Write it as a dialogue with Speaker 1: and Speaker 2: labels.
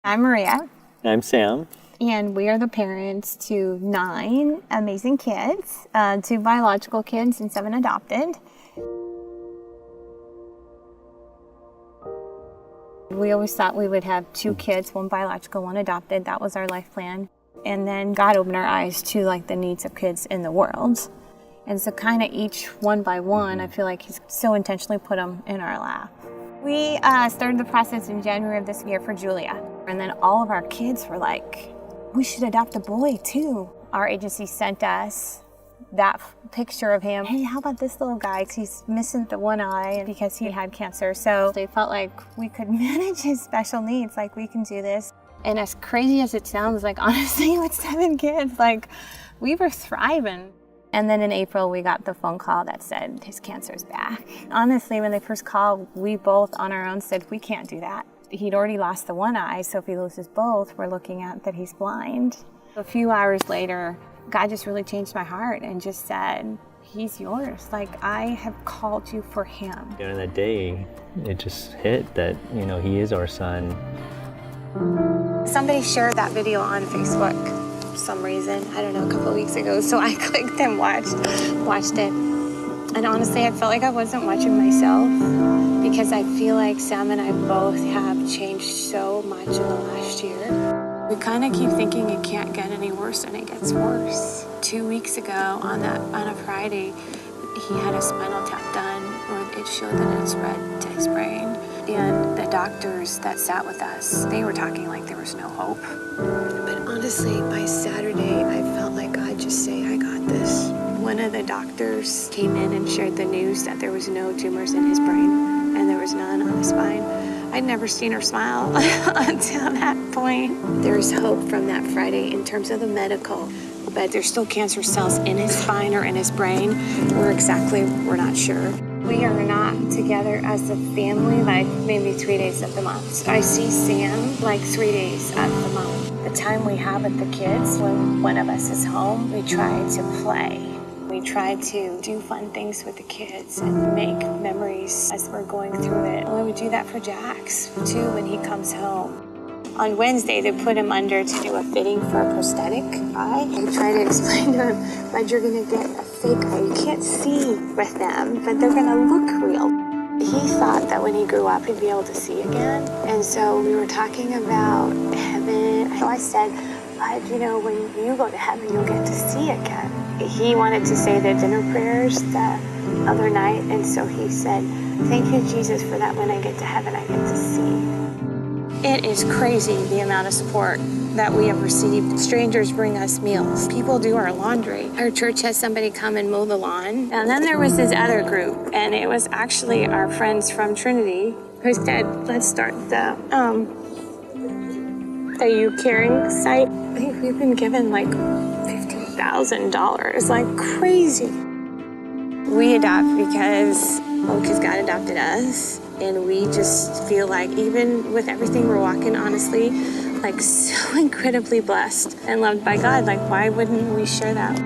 Speaker 1: I'm Muriel.
Speaker 2: I'm Sam.
Speaker 1: And we are the parents to 9 amazing kids, 2 biological kids and 7 adopted. We always thought we would have 2 kids, 1 biological, 1 adopted. That was our life plan. And then God opened our eyes to the needs of kids in the world. And so kind of each one by one, I feel like He's so intentionally put them in our lap. We started the process in January of this year for Julia. And then all of our kids were like, we should adopt a boy too. Our agency sent us that picture of him. Hey, how about this little guy? 'Cause he's missing the one eye because he had cancer. So they felt like we could manage his special needs. Like, we can do this. And as crazy as it sounds, honestly, with 7 kids, we were thriving. And then in April, we got the phone call that said his cancer's back. Honestly, when they first called, we both on our own said, we can't do that. He'd already lost the one eye, so if he loses both, we're looking at that he's blind. A few hours later, God just really changed my heart and just said, he's yours. I have called you for him.
Speaker 2: During that day, it just hit that, he is our son.
Speaker 1: Somebody shared that video on Facebook for some reason, I don't know, a couple of weeks ago. So I clicked and watched it. And honestly, I felt like I wasn't watching myself because I feel like Sam and I both have changed so much in the last year. We kind of keep thinking it can't get any worse, and it gets worse. 2 weeks ago on a Friday, he had a spinal tap done where it showed that it had spread to his brain. And the doctors that sat with us, they were talking like there was no hope. But honestly, by Saturday, I felt like God just say, I got this. One of the doctors came in and shared the news that there was no tumors in his brain and there was none on his spine. I'd never seen her smile until that point. There's hope from that Friday in terms of the medical, but there's still cancer cells in his spine or in his brain. We're not sure. We are not together as a family maybe 3 days of the month. I see Sam 3 days of the month. The time we have with the kids, when one of us is home, we try to play. We try to do fun things with the kids and make memories as we're going through it. And we would do that for Jax, too, when he comes home. On Wednesday, they put him under to do a fitting for a prosthetic eye. I try to explain to him, but you're going to get a fake eye. You can't see with them, but they're going to look real. He thought that when he grew up, he'd be able to see again. And so we were talking about heaven. So I said, but when you go to heaven, you'll get to see again. He wanted to say the dinner prayers the other night, and so he said, thank you, Jesus, for that when I get to heaven, I get to see. It is crazy the amount of support that we have received. Strangers bring us meals. People do our laundry. Our church has somebody come and mow the lawn. And then there was this other group, and it was actually our friends from Trinity who said, let's start the You Caring site. I think we've been given $50,000, crazy. We adopt because God adopted us. And we just feel like even with everything we're walking, honestly, so incredibly blessed and loved by God. Why wouldn't we share that?